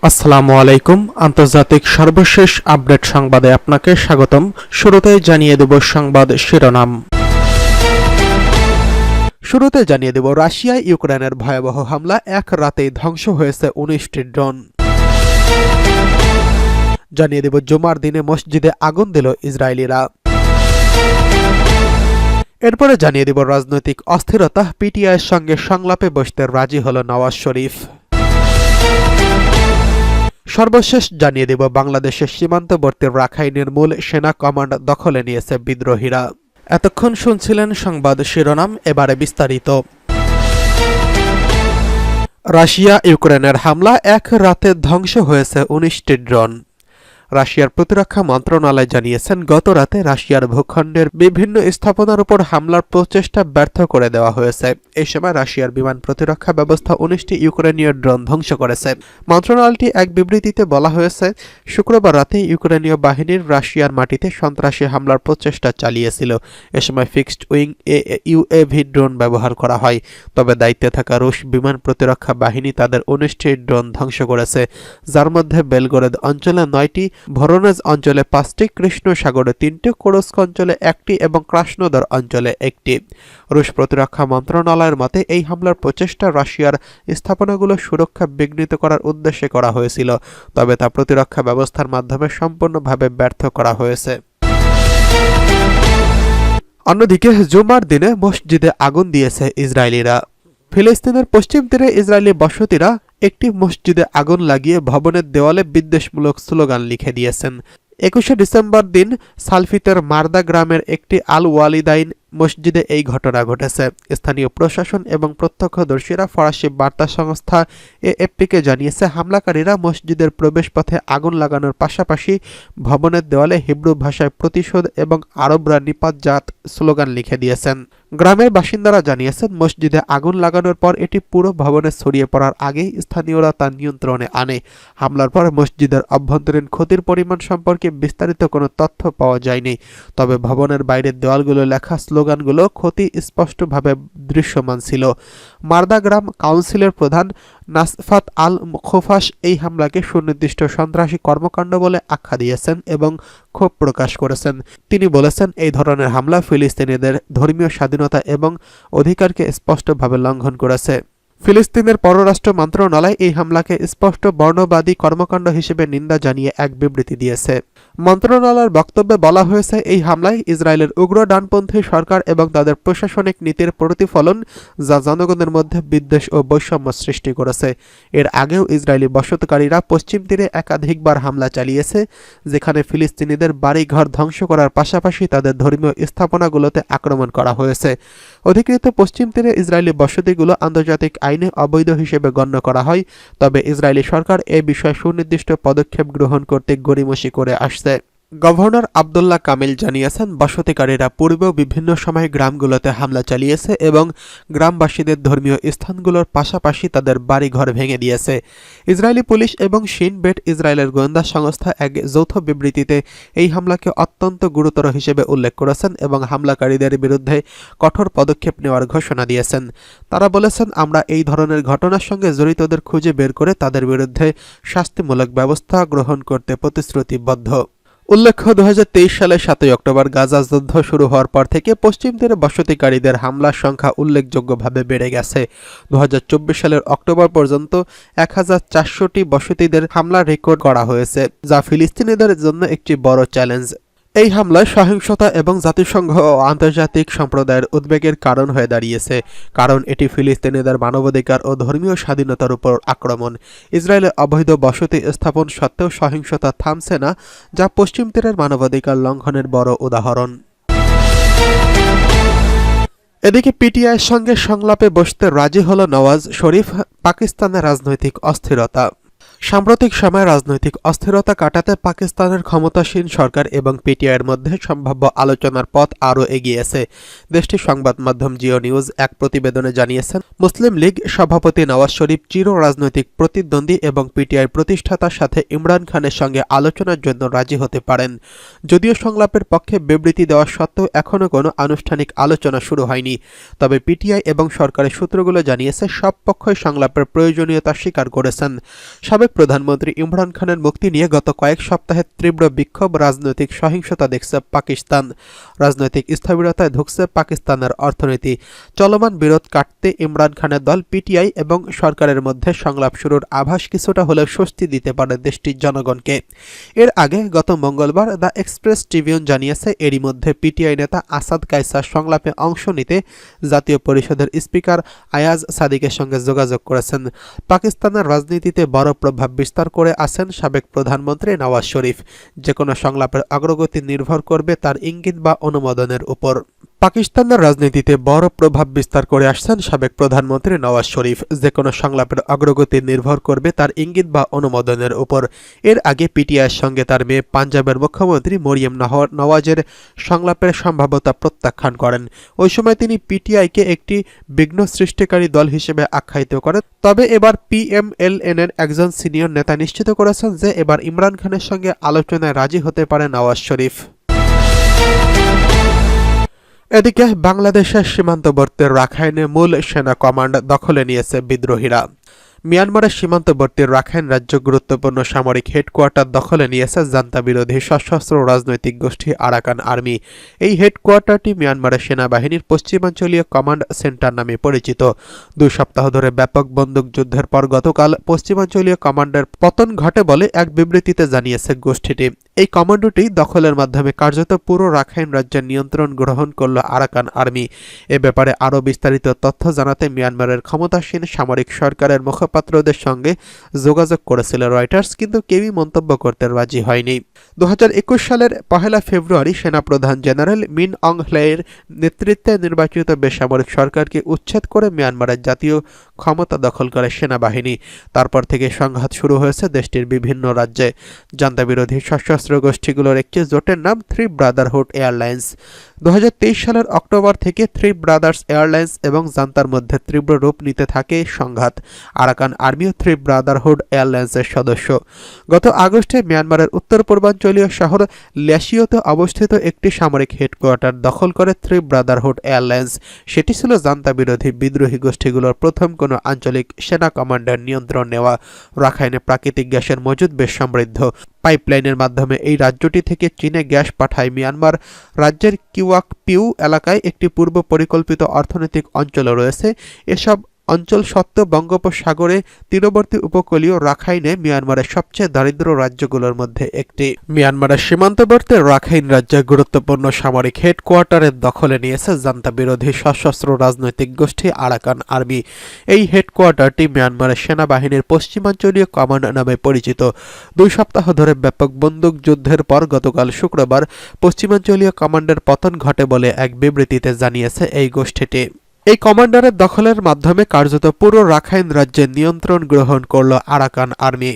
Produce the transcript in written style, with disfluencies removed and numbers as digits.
আসসালামু আলাইকুম। আন্তর্জাতিক সর্বশেষ আপডেট সংবাদে আপনাকে স্বাগতম। শুরুতেই জানিয়ে দেব সংবাদ শিরোনাম। রাশিয়ায় ইউক্রেনের ভয়াবহ হামলা, এক রাতেই ধ্বংস হয়েছে 19টি ড্রোন। জানিয়ে দেব জুমার দিনে মসজিদে আগুন দিল ইসরায়েলিরা। এরপরে জানিয়ে দেব রাজনৈতিক অস্থিরতা, পিটিআইয়ের সঙ্গে সংলাপে বসতে রাজি হল নওয়াজ শরীফ। সর্বশেষ জানিয়ে দেব বাংলাদেশের সীমান্তবর্তী রাখাইনের মূল সেনা কমান্ড দখলে নিয়েছে বিদ্রোহীরা। এতক্ষণ শুনছিলেন সংবাদ শিরোনাম, এবারে বিস্তারিত। রাশিয়া ইউক্রেনের হামলা, এক রাতে ধ্বংস হয়েছে 19টি ড্রোন। রাশিয়ার প্রতিরক্ষা মন্ত্রণালয় জানিয়েছেন, গত রাতে রাশিয়ার ভূখণ্ডের বিভিন্ন স্থাপনার উপর হামলার প্রচেষ্টা ব্যর্থ করে দেওয়া হয়েছে। এই সময় রাশিয়ার বিমান প্রতিরক্ষা ব্যবস্থা 19টি ইউক্রেনীয় ড্রোন ধ্বংস করেছে। মন্ত্রণালয়টি এক বিবৃতিতে বলা হয়েছে, শুক্রবার রাতে ইউক্রেনীয় বাহিনীর রাশিয়ার মাটিতে সন্ত্রাসী হামলার প্রচেষ্টা চালিয়েছিল। এ সময় ফিক্সড উইং ইউএভি ড্রোন ব্যবহার করা হয়। তবে দায়িত্বে থাকা রুশ বিমান প্রতিরক্ষা বাহিনী তাদের 19টি ড্রোন ধ্বংস করেছে, যার মধ্যে বেলগোরেদ অঞ্চলে 9টি, ভরোনেজ অঞ্চলে 5টি, কৃষ্ণ সাগরে 3টি, কুরস্ক অঞ্চলে 1টি এবং ক্রাসনোদার অঞ্চলে 1টি। রুশ প্রতিরক্ষা মন্ত্রণালয়ের মতে, এই হামলার প্রচেষ্টা রাশিয়ার স্থাপনাগুলো সুরক্ষা বিঘ্নিত করার উদ্দেশ্যে করা হয়েছিল, তবে তা প্রতিরক্ষা ব্যবস্থার মাধ্যমে সম্পূর্ণভাবে ব্যর্থ করা হয়েছে। অন্যদিকে জুমার দিনে মসজিদে আগুন দিয়েছে ইসরায়েলিরা। ফিলিস্তিনের পশ্চিম তীরে ইসরায়েলি বসতিরা একটি মসজিদে আগুন লাগিয়ে ভবনের দেওয়ালে বিদ্বেষমূলক স্লোগান লিখে দিয়েছেন। 21শে ডিসেম্বর দিন সালফিতের মারদা গ্রামের একটি আল ওয়ালিদাইন মসজিদে এই ঘটনা ঘটেছে। স্থানীয় প্রশাসন এবং প্রত্যক্ষদর্শীরা ফরাসি বার্তা সংস্থা এএফপিকে জানিয়েছে, হামলাকারীরা মসজিদের প্রবেশপথে আগুন লাগানোর পাশাপাশি ভবনের দেওয়ালে হিব্রু ভাষায় প্রতিশোধ এবং আরবরা নিপাত স্লোগান লিখে দিয়েছেন। গ্রামের বাসিন্দারা জানিয়েছেন, মসজিদে আগুন লাগানোর পর এটি পুরো ভবনে ছড়িয়ে পড়ার আগেই স্থানীয়রা তা নিয়ন্ত্রণে আনে। হামলার পর মসজিদের অভ্যন্তরীণ ক্ষতির পরিমাণ সম্পর্কে বিস্তারিত কোনো তথ্য পাওয়া যায়নি, তবে ভবনের বাইরের দেওয়ালগুলো লেখা স্লোগানগুলো ক্ষতি স্পষ্টভাবে দৃশ্যমান ছিল। মারদা গ্রাম কাউন্সিলের প্রধান নাসফাত আল খোফাস এই হামলাকে সুনির্দিষ্ট সন্ত্রাসী কর্মকাণ্ড বলে আখ্যা দিয়েছেন এবং ক্ষোভ প্রকাশ করেছেন। তিনি বলেছেন, এই ধরনের হামলা ফিলিস্তিনিদের ধর্মীয় স্বাধীনতা এবং অধিকারকে স্পষ্টভাবে লঙ্ঘন করেছে। ফিলিস্তিনের পররাষ্ট্র মন্ত্রণালয় এই হামলাকে স্পষ্ট বর্ণবাদী কর্মকাণ্ড হিসেবে নিন্দা জানিয়ে এক বিবৃতি দিয়েছে। মন্ত্রণালয়ের বক্তব্যে বলা হয়েছে, এই হামলায় ইসরায়েলের উগ্র ডানপন্থী সরকার এবং তাদের প্রশাসনিক নীতির প্রতিফলন, যা জনগণের মধ্যে বিদ্বেষ ও বৈষম্য সৃষ্টি করেছে। এর আগেও ইসরায়েলি বসতকারীরা পশ্চিম তীরে একাধিকবার হামলা চালিয়েছে, যেখানে ফিলিস্তিনিদের বাড়িঘর ধ্বংস করার পাশাপাশি তাদের ধর্মীয় স্থাপনাগুলোতে আক্রমণ করা হয়েছে। অধিকৃত পশ্চিম তীরে ইসরায়েলি বসতিগুলো আন্তর্জাতিক আইনে অবৈধ হিসেবে গণ্য করা হয়, তবে ইসরায়েলি সরকার এ বিষয়ে সুনির্দিষ্ট পদক্ষেপ গ্রহণ করতে গড়িমসি করে আসছে। গভর্নর আবদুল্লাহ কামিল জানিয়েছেন, বসতিকারীরা পূর্বেও বিভিন্ন সময় গ্রামগুলোতে হামলা চালিয়েছে এবং গ্রামবাসীদের ধর্মীয় স্থানগুলোর পাশাপাশি তাদের বাড়িঘর ভেঙে দিয়েছে। ইসরায়েলি পুলিশ এবং শিন বেট ইসরায়েলের গোয়েন্দা সংস্থা এক যৌথ বিবৃতিতে এই হামলাকে অত্যন্ত গুরুতর হিসেবে উল্লেখ করেছেন এবং হামলাকারীদের বিরুদ্ধে কঠোর পদক্ষেপ নেওয়ার ঘোষণা দিয়েছেন। তারা বলেছেন, আমরা এই ধরনের ঘটনার সঙ্গে জড়িতদের খুঁজে বের করে তাদের বিরুদ্ধে শাস্তিমূলক ব্যবস্থা গ্রহণ করতে প্রতিশ্রুতিবদ্ধ। উল্লেখ্য, 2023 সালের 7 অক্টোবর গাজা যুদ্ধ শুরু হওয়ার পর থেকে পশ্চিম তীরে বসতিকারীদের হামলার সংখ্যা উল্লেখযোগ্যভাবে বেড়ে গেছে। 2024 সালের অক্টোবর পর্যন্ত 1400টি বসতিদের হামলা রেকর্ড করা হয়েছে, যা ফিলিস্তিনিদের জন্য একটি বড় চ্যালেঞ্জ। এই হামলায় সহিংসতা এবং জাতিসংঘ ও আন্তর্জাতিক সম্প্রদায়ের উদ্বেগের কারণ হয়ে দাঁড়িয়েছে, কারণ এটি ফিলিস্তিনিদের মানবাধিকার ও ধর্মীয় স্বাধীনতার উপর আক্রমণ। ইসরায়েলের অবৈধ বসতি স্থাপন সত্ত্বেও সহিংসতা থামছে না, যা পশ্চিম তীরের মানবাধিকার লঙ্ঘনের বড় উদাহরণ। এদিকে পিটিআইয়ের সঙ্গে সংলাপে বসতে রাজি হল নওয়াজ শরীফ, পাকিস্তানের রাজনৈতিক অস্থিরতা। সাম্প্রতিক সময়ে রাজনৈতিক অস্থিরতা কাটাতে পাকিস্তানের ক্ষমতাসীন সরকার এবং পিটিআইয়ের মধ্যে সম্ভাব্য আলোচনার পথ আরও এগিয়েছে। দেশটির সংবাদ মাধ্যম জিও নিউজ এক প্রতিবেদনে জানিয়েছেন, মুসলিম লীগ সভাপতি নওয়াজ শরীফ চির রাজনৈতিক প্রতিদ্বন্দ্বী এবং পিটিআই প্রতিষ্ঠাতার সাথে ইমরান খানের সঙ্গে আলোচনার জন্য রাজি হতে পারেন। যদিও সংলাপের পক্ষে বিবৃতি দেওয়া সত্ত্বেও এখনও কোনো আনুষ্ঠানিক আলোচনা শুরু হয়নি। তবে পিটিআই এবং সরকারের সূত্রগুলো জানিয়েছে, সব পক্ষই সংলাপের প্রয়োজনীয়তা স্বীকার করেছেন। সাবেক প্রধানমন্ত্রী ইমরান খানের মুক্তি নিয়ে গত কয়েক সপ্তাহে তীব্র বিক্ষোভ, রাজনৈতিক সহিংসতা দেখছে পাকিস্তান। রাজনৈতিক স্থবিরতায় ঢুকছে পাকিস্তানের অর্থনীতি। চলমান বিরোধ কাটতে ইমরান খানের দল পিটিআই এবং সরকারের মধ্যে সংলাপ শুরুর আভাস কিছুটা হলেও স্বস্তি দিতে পারে দেশটির জনগণকে। এর আগে গত মঙ্গলবার দ্য এক্সপ্রেস ট্রিবিউন জানিয়েছে, এরই মধ্যে পিটিআই নেতা আসাদ কায়সার সংলাপে অংশ নিতে জাতীয় পরিষদের স্পিকার আয়াজ সাদিকের সঙ্গে যোগাযোগ করেছেন। পাকিস্তানের রাজনীতিতে বড় প্রভাব বিস্তার করে আছেন সাবেক প্রধানমন্ত্রী নওয়াজ শরীফ। যে কোনো সংলাপের অগ্রগতি নির্ভর করবে তার ইঙ্গিত বা অনুমোদনের উপর। পাকিস্তানের রাজনীতিতে বড় প্রভাব বিস্তার করে আসছেন সাবেক প্রধানমন্ত্রী নওয়াজ শরীফ। যে কোনো সংলাপের অগ্রগতি নির্ভর করবে তার ইঙ্গিত বা অনুমোদনের উপর। এর আগে পিটিআইয়ের সঙ্গে তার মেয়ে পাঞ্জাবের মুখ্যমন্ত্রী মরিয়ম নওয়াজের সংলাপের সম্ভাব্যতা প্রত্যাখ্যান করেন। ওই সময় তিনি পিটিআইকে একটি বিঘ্ন সৃষ্টিকারী দল হিসেবে আখ্যায়িত করেন। তবে এবার পিএমএলএনের একজন সিনিয়র নেতা নিশ্চিত করেছেন যে এবার ইমরান খানের সঙ্গে আলোচনায় রাজি হতে পারে নওয়াজ শরীফ। এদিকে বাংলাদেশের সীমান্তবর্তী রাখাইনে মূল সেনা কমান্ড দখলে নিয়েছে বিদ্রোহীরা। মিয়ানমারের সীমান্তবর্তী রাখাইন রাজ্য গুরুত্বপূর্ণ সামরিক হেডকোয়ার্টার দখলে নিয়েছে জান্তা বিরোধী সশস্ত্র রাজনৈতিক গোষ্ঠী আরাকান আর্মি। এই হেডকোয়ার্টারটি মিয়ানমারের সেনাবাহিনীর পশ্চিমাঞ্চলীয় কমান্ড সেন্টার নামে পরিচিত। 2 সপ্তাহ ধরে ব্যাপক বন্দুক যুদ্ধের পর গতকাল পশ্চিমাঞ্চলীয় কমান্ডের পতন ঘটে বলে এক বিবৃতিতে জানিয়েছে গোষ্ঠীটি। এই কমান্ডোটি দখলের মাধ্যমে কার্যত পুরো রাখাইন রাজ্যের নিয়ন্ত্রণ গ্রহণ করল আরাকান আর্মি। এ ব্যাপারে আরও বিস্তারিত তথ্য জানাতে মিয়ানমারের ক্ষমতাসীন সামরিক সরকারের মুখপাত্রদের সঙ্গে যোগাযোগ করেছিল রয়টার্স, কিন্তু কেউই মন্তব্য করতে রাজি হয়নি। 2021 সালের 1 ফেব্রুয়ারি সেনাপ্রধান জেনারেল মিন অং হ্লেয়ের নেতৃত্বে নির্বাচিত বেসামরিক সরকারকে উচ্ছেদ করে মিয়ানমারের জাতীয় ক্ষমতা দখল করে সেনাবাহিনী। তারপর থেকে সংঘাত শুরু হয়েছে দেশটির বিভিন্ন রাজ্যে। জান্তা বিরোধী সশস্ত্র গোষ্ঠীগুলোর একটি জোটের নাম থ্রি ব্রাদারহুড এয়ারলাইন্স। 2023 সালের অক্টোবর থেকে থ্রি ব্রাদার্স এয়ারলাইন্স এবং জান্তার মধ্যে তীব্র রূপ নিতে থাকে সংঘাত। আরাকান আর্মিও থ্রি ব্রাদারহুড এয়ারলাইন্সের সদস্য। গত আগস্টে মিয়ানমারের উত্তর পূর্বাঞ্চলীয় শহর ল্যাশিওতে অবস্থিত একটি সামরিক হেডকোয়ার্টার দখল করে থ্রি ব্রাদারহুড এয়ারলাইন্স। সেটি ছিল জান্তা বিরোধী বিদ্রোহী গোষ্ঠীগুলোর প্রথম কোনো আঞ্চলিক সেনা কমান্ডার নিয়ন্ত্রণ নেওয়া। রাখাইনে প্রাকৃতিক গ্যাসের মজুদ বেশ সমৃদ্ধ। পাইপলাইনের মাধ্যমে এই রাজ্যটি থেকে চীনে গ্যাস পাঠায় মিয়ানমার। রাজ্যের কিওয়াকপিউ এলাকায় একটি পূর্ব পরিকল্পিত অর্থনৈতিক অঞ্চলও রয়েছে। এসব অঞ্চল সত্ত্বেও বঙ্গোপসাগরে তীরবর্তী উপকূলীয় রাখাইনে মিয়ানমারের সবচেয়ে দারিদ্র রাজ্যগুলোর মধ্যে একটি। মিয়ানমারের সীমান্তবর্তী রাখাইন রাজ্যে গুরুত্বপূর্ণ সামরিক হেডকোয়ার্টারের দখলে নিয়েছে জান্তা বিরোধী সশস্ত্র রাজনৈতিক গোষ্ঠী আরাকান আর্মি। এই হেডকোয়ার্টারটি মিয়ানমারের সেনাবাহিনীর পশ্চিমাঞ্চলীয় কমান্ড নামে পরিচিত। 2 সপ্তাহ ধরে ব্যাপক বন্দুক যুদ্ধের পর গতকাল শুক্রবার পশ্চিমাঞ্চলীয় কমান্ডের পতন ঘটে বলে এক বিবৃতিতে জানিয়েছে এই গোষ্ঠীটি। এই কমান্ডারের দখলের মাধ্যমে কার্যত পুরো রাখাইন রাজ্যের নিয়ন্ত্রণ গ্রহণ করল আরাকান আর্মি।